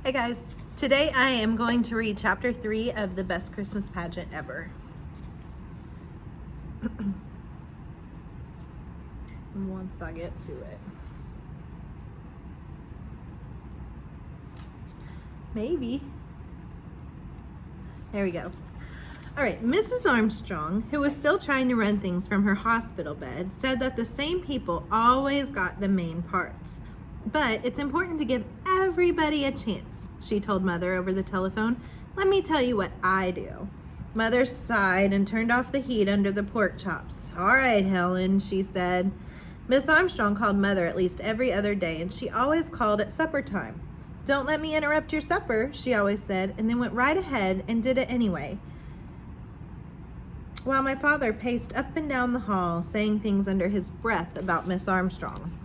Hey guys, today I am going to read chapter 3 of the best Christmas pageant ever. Once I get to it. Maybe. There we go. All right, Mrs. Armstrong, who was still trying to run things from her hospital bed, said that the same people always got the main parts. But it's important to give everybody a chance, she told Mother over the telephone. Let me tell you what I do. Mother sighed and turned off the heat under the pork chops. All right, Helen, she said. Miss Armstrong called Mother at least every other day, and she always called at supper time. Don't let me interrupt your supper, she always said, and then went right ahead and did it anyway. While my father paced up and down the hall, saying things under his breath about Miss Armstrong.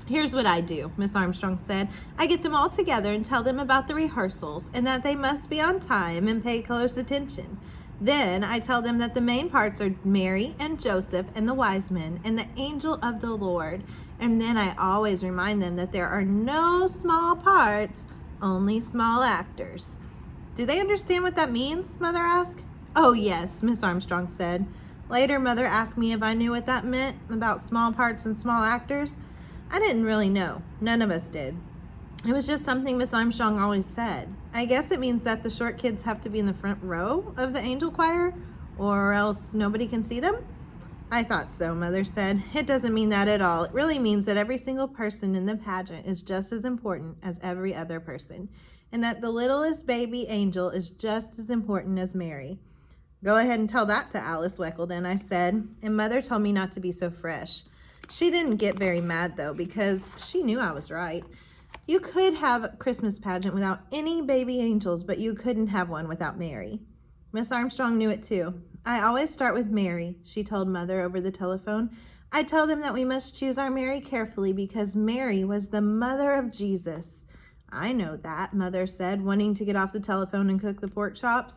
Here's what I do, Miss Armstrong said. I get them all together and tell them about the rehearsals and that they must be on time and pay close attention. Then I tell them that the main parts are Mary and Joseph and the wise men and the angel of the Lord. And then I always remind them that there are no small parts, only small actors. Do they understand what that means? Mother asked. Oh, yes, Miss Armstrong said. Later, Mother asked me if I knew what that meant about small parts and small actors. I didn't really know. None of us did. It was just something Miss Armstrong always said. I guess it means that the short kids have to be in the front row of the angel choir, or else nobody can see them? I thought so, Mother said. It doesn't mean that at all. It really means that every single person in the pageant is just as important as every other person, and that the littlest baby angel is just as important as Mary. Go ahead and tell that to Alice Weckleton, I said, and Mother told me not to be so fresh. She didn't get very mad, though, because she knew I was right. You could have a Christmas pageant without any baby angels, but you couldn't have one without Mary. Miss Armstrong knew it, too. I always start with Mary, she told Mother over the telephone. I tell them that we must choose our Mary carefully because Mary was the mother of Jesus. I know that, Mother said, wanting to get off the telephone and cook the pork chops.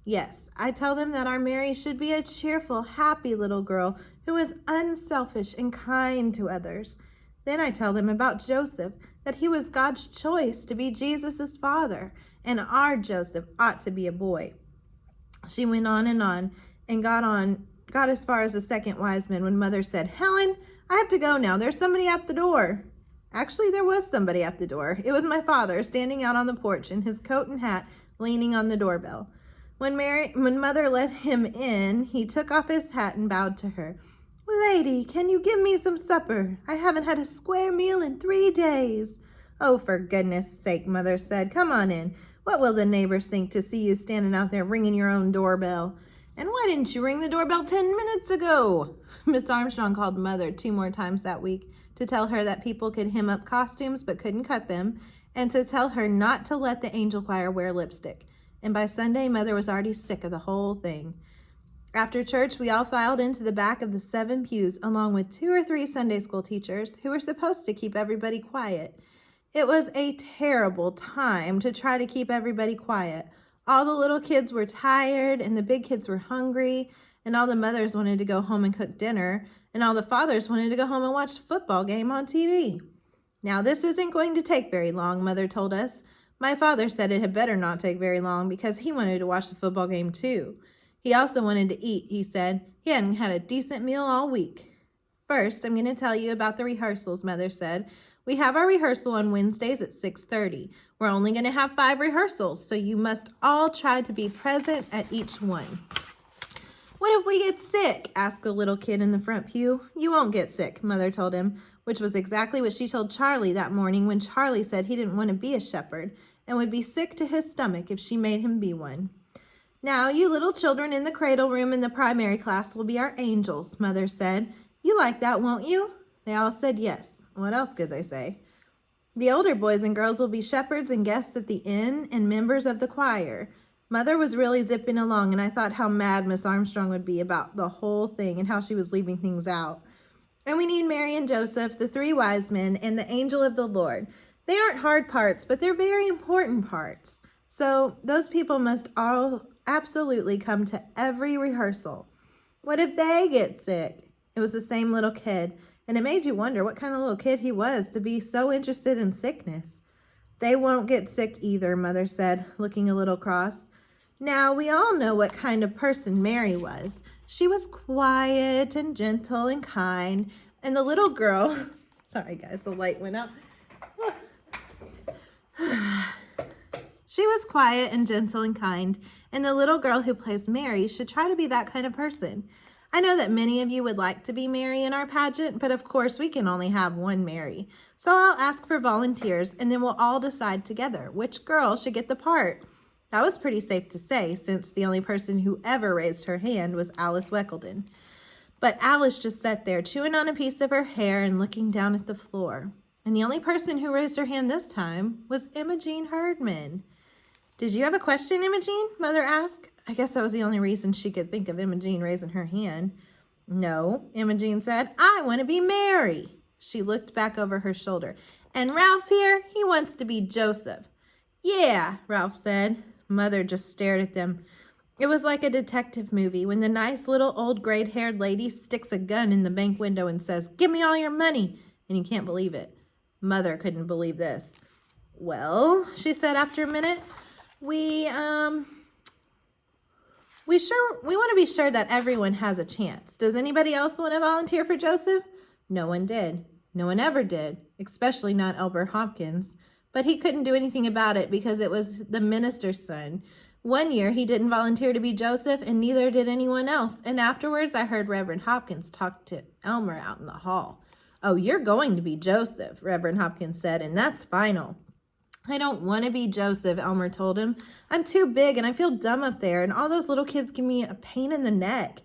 Yes, I tell them that our Mary should be a cheerful, happy little girl who is unselfish and kind to others. Then I tell them about Joseph, that he was God's choice to be Jesus' father, and our Joseph ought to be a boy. She went on and got as far as the second wise man when Mother said, Helen, I have to go now. There's somebody at the door. Actually, there was somebody at the door. It was my father standing out on the porch in his coat and hat, leaning on the doorbell. When Mother let him in, he took off his hat and bowed to her. Lady, can you give me some supper? I haven't had a square meal in 3 days. Oh, for goodness sake, Mother said. Come on in. What will the neighbors think to see you standing out there ringing your own doorbell? And why didn't you ring the doorbell 10 minutes ago? Miss Armstrong called Mother 2 more times that week to tell her that people could hem up costumes but couldn't cut them, and to tell her not to let the angel choir wear lipstick. And by Sunday, Mother was already sick of the whole thing. After church, we all filed into the back of the 7 pews, along with 2 or 3 Sunday school teachers who were supposed to keep everybody quiet. It was a terrible time to try to keep everybody quiet. All the little kids were tired, and the big kids were hungry, and all the mothers wanted to go home and cook dinner, and all the fathers wanted to go home and watch the football game on TV. Now, this isn't going to take very long, Mother told us. My father said it had better not take very long because he wanted to watch the football game too. He also wanted to eat, he said. He hadn't had a decent meal all week. First, I'm going to tell you about the rehearsals, Mother said. We have our rehearsal on Wednesdays at 6:30. We're only going to have 5 rehearsals, so you must all try to be present at each one. What if we get sick? Asked a little kid in the front pew. You won't get sick, Mother told him, which was exactly what she told Charlie that morning when Charlie said he didn't want to be a shepherd and would be sick to his stomach if she made him be one. Now, you little children in the cradle room in the primary class will be our angels, Mother said. You like that, won't you? They all said yes. What else could they say? The older boys and girls will be shepherds and guests at the inn and members of the choir. Mother was really zipping along, and I thought how mad Miss Armstrong would be about the whole thing and how she was leaving things out. And we need Mary and Joseph, the 3 wise men, and the angel of the Lord. They aren't hard parts, but they're very important parts. So those people must all absolutely come to every rehearsal. What if they get sick? It was the same little kid, and it made you wonder what kind of little kid he was to be so interested in sickness. They won't get sick either, Mother said, looking a little cross. Now, we all know what kind of person Mary was. She was quiet and gentle and kind, and the little girl, sorry guys, the light went out. She was quiet and gentle and kind, and the little girl who plays Mary should try to be that kind of person. I know that many of you would like to be Mary in our pageant, but of course we can only have one Mary. So I'll ask for volunteers, and then we'll all decide together which girl should get the part. That was pretty safe to say, since the only person who ever raised her hand was Alice Weckleton. But Alice just sat there, chewing on a piece of her hair and looking down at the floor. And the only person who raised her hand this time was Imogene Herdman. Did you have a question, Imogene? Mother asked. I guess that was the only reason she could think of Imogene raising her hand. No, Imogene said, I want to be Mary. She looked back over her shoulder. And Ralph here, he wants to be Joseph. Yeah, Ralph said. Mother just stared at them. It was like a detective movie when the nice little old gray-haired lady sticks a gun in the bank window and says, give me all your money, and you can't believe it. Mother couldn't believe this. Well, she said after a minute, we want to be sure that everyone has a chance. Does anybody else want to volunteer for Joseph? No one did. No one ever did, especially not Elbert Hopkins. But he couldn't do anything about it because it was the minister's son. One year he didn't volunteer to be Joseph, and neither did anyone else. And afterwards I heard Reverend Hopkins talk to Elmer out in the hall. Oh, you're going to be Joseph, Reverend Hopkins said, and that's final. I don't want to be Joseph, Elmer told him. I'm too big and I feel dumb up there, and all those little kids give me a pain in the neck.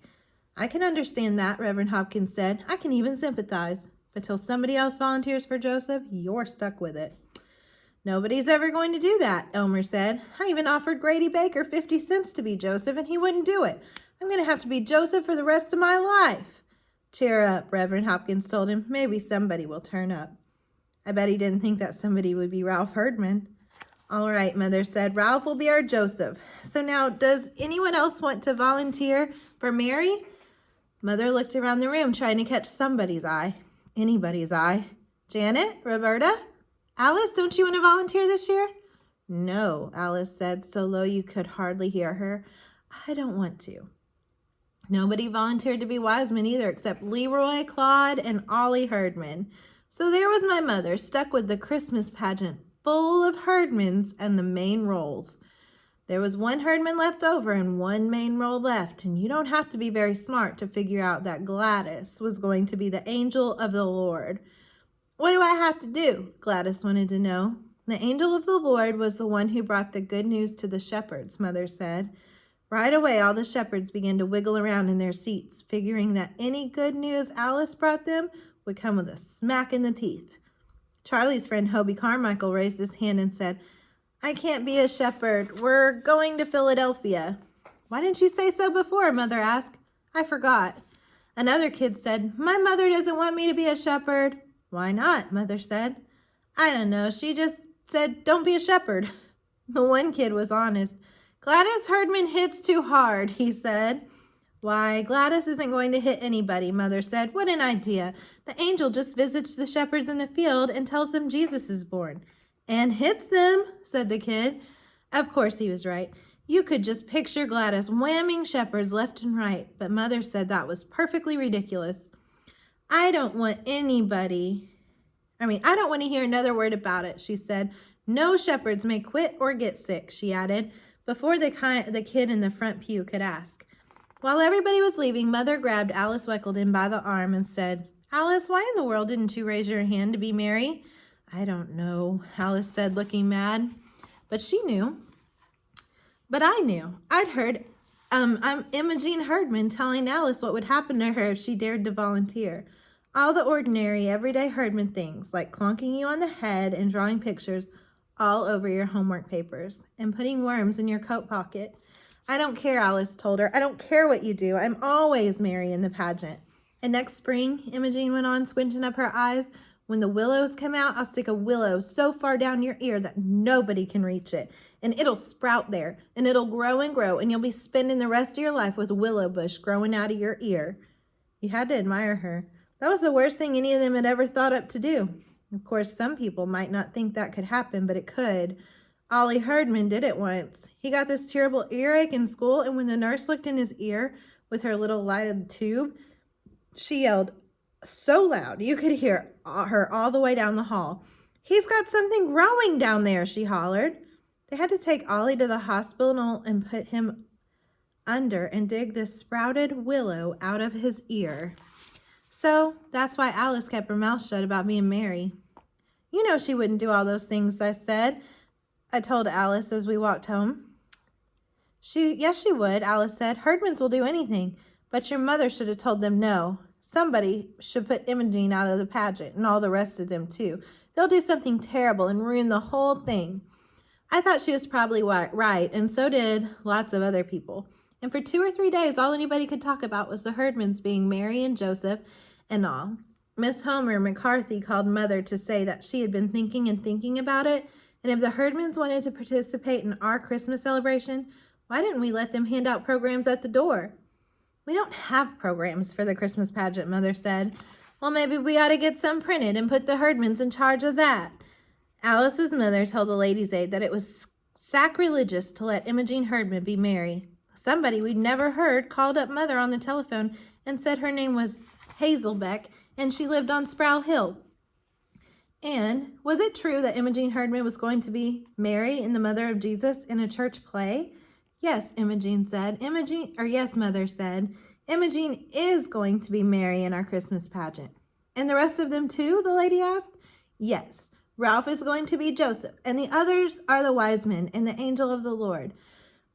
I can understand that, Reverend Hopkins said. I can even sympathize. But till somebody else volunteers for Joseph, you're stuck with it. Nobody's ever going to do that, Elmer said. I even offered Grady Baker 50 cents to be Joseph, and he wouldn't do it. I'm going to have to be Joseph for the rest of my life. Cheer up, Reverend Hopkins told him. Maybe somebody will turn up. I bet he didn't think that somebody would be Ralph Herdman. All right, Mother said, Ralph will be our Joseph. So now, does anyone else want to volunteer for Mary? Mother looked around the room, trying to catch somebody's eye. Anybody's eye. Janet? Roberta? Alice, don't you want to volunteer this year? No, Alice said, so low you could hardly hear her. I don't want to. Nobody volunteered to be Wiseman either, except Leroy, Claude, and Ollie Herdman. So there was my mother, stuck with the Christmas pageant, full of Herdmans and the main roles. There was one Herdman left over and one main role left, and you don't have to be very smart to figure out that Gladys was going to be the angel of the Lord. What do I have to do? Gladys wanted to know. The angel of the Lord was the one who brought the good news to the shepherds, Mother said. Right away, all the shepherds began to wiggle around in their seats, figuring that any good news Alice brought them would come with a smack in the teeth. Charlie's friend Hobie Carmichael raised his hand and said, I can't be a shepherd. We're going to Philadelphia. Why didn't you say so before? Mother asked. I forgot. Another kid said, my mother doesn't want me to be a shepherd. Why not? Mother said. I don't know. She just said, don't be a shepherd. The one kid was honest. Gladys Herdman hits too hard, he said. Why, Gladys isn't going to hit anybody, Mother said. What an idea. The angel just visits the shepherds in the field and tells them Jesus is born. And hits them, said the kid. Of course he was right. You could just picture Gladys whamming shepherds left and right, but Mother said that was perfectly ridiculous. I don't want to hear another word about it, she said. No shepherds may quit or get sick, she added, before the kid in the front pew could ask. While everybody was leaving, Mother grabbed Alice Weckleton by the arm and said, Alice, why in the world didn't you raise your hand to be Mary? I don't know, Alice said, looking mad. But she knew. But I knew. I'd heard Imogene Herdman telling Alice what would happen to her if she dared to volunteer. All the ordinary, everyday Herdman things, like clonking you on the head and drawing pictures all over your homework papers and putting worms in your coat pocket. I don't care, Alice told her. I don't care what you do. I'm always Mary in the pageant. And next spring, Imogene went on, squinting up her eyes, when the willows come out, I'll stick a willow so far down your ear that nobody can reach it. And it'll sprout there, and it'll grow and grow, and you'll be spending the rest of your life with a willow bush growing out of your ear. You had to admire her. That was the worst thing any of them had ever thought up to do. Of course, some people might not think that could happen, but it could. Ollie Herdman did it once. He got this terrible earache in school, and when the nurse looked in his ear with her little lighted tube, she yelled so loud you could hear her all the way down the hall. "He's got something growing down there," she hollered. They had to take Ollie to the hospital and put him under and dig this sprouted willow out of his ear. So that's why Alice kept her mouth shut about being Mary. "You know she wouldn't do all those things," I told Alice as we walked home. Yes, she would," Alice said. "Herdmans will do anything, but your mother should have told them no. Somebody should put Imogene out of the pageant, and all the rest of them, too. They'll do something terrible and ruin the whole thing." I thought she was probably right, and so did lots of other people. And for 2 or 3 days, all anybody could talk about was the Herdmans being Mary and Joseph and all. Miss Homer McCarthy called Mother to say that she had been thinking about it, and if the Herdmans wanted to participate in our Christmas celebration, why didn't we let them hand out programs at the door? "We don't have programs for the Christmas pageant," Mother said. "Well, maybe we ought to get some printed and put the Herdmans in charge of that." Alice's mother told the Ladies' Aid that it was sacrilegious to let Imogene Herdman be Mary. Somebody we'd never heard called up Mother on the telephone and said her name was Hazelbeck and she lived on Sproul Hill. And was it true that Imogene Herdman was going to be Mary and the mother of Jesus in a church play? Yes, Yes, Mother said. Imogene is going to be Mary in our Christmas pageant. And the rest of them too, the lady asked. Yes, Ralph is going to be Joseph, and the others are the wise men and the angel of the Lord.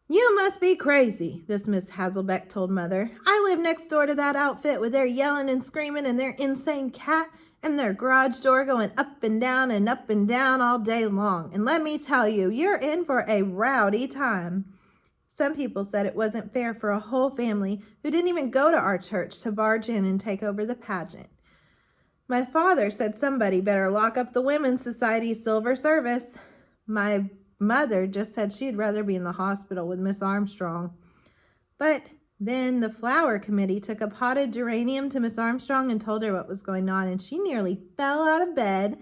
You must be crazy, this Miss Hazelbeck told Mother. I live next door to that outfit with their yelling and screaming and their insane cat and their garage door going up and down all day long. And let me tell you, you're in for a rowdy time. Some people said it wasn't fair for a whole family who didn't even go to our church to barge in and take over the pageant. My father said somebody better lock up the Women's Society silver service. My mother just said she'd rather be in the hospital with Miss Armstrong. But then the flower committee took a potted geranium to Miss Armstrong and told her what was going on, and she nearly fell out of bed,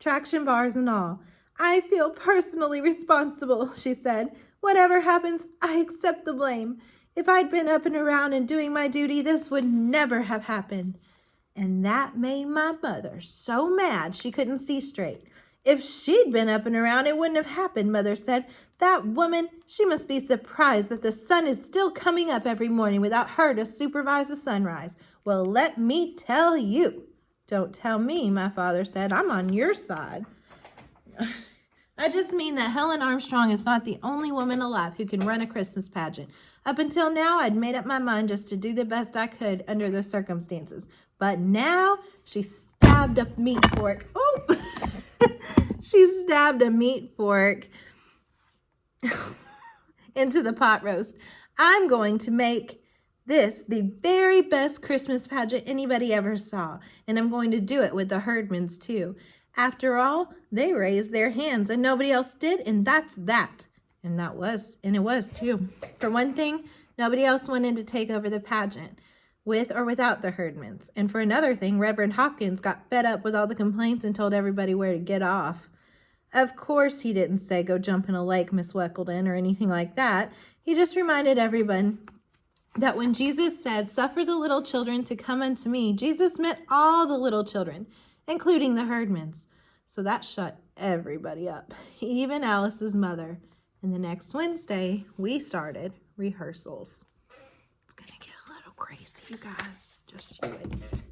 traction bars and all. I feel personally responsible, she said. Whatever happens, I accept the blame. If I'd been up and around and doing my duty, this would never have happened. And that made my mother so mad she couldn't see straight. If she'd been up and around, it wouldn't have happened, Mother said. That woman, she must be surprised that the sun is still coming up every morning without her to supervise the sunrise. Well, let me tell you. Don't tell me, my father said. I'm on your side. I just mean that Helen Armstrong is not the only woman alive who can run a Christmas pageant. Up until now, I'd made up my mind just to do the best I could under the circumstances. But now, she stabbed a meat fork. Oh! She stabbed a meat fork into the pot roast. I'm going to make this the very best Christmas pageant anybody ever saw. And I'm going to do it with the Herdmans, too. After all, they raised their hands and nobody else did, and that's that. And it was too. For one thing, nobody else wanted to take over the pageant, with or without the Herdmans. And for another thing, Reverend Hopkins got fed up with all the complaints and told everybody where to get off. Of course, he didn't say go jump in a lake, Miss Weckleton, or anything like that. He just reminded everyone that when Jesus said, suffer the little children to come unto me, Jesus meant all the little children, including the Herdmans. So that shut everybody up, even Alice's mother. And the next Wednesday, we started rehearsals. It's going to get a little crazy, you guys. Just you wait.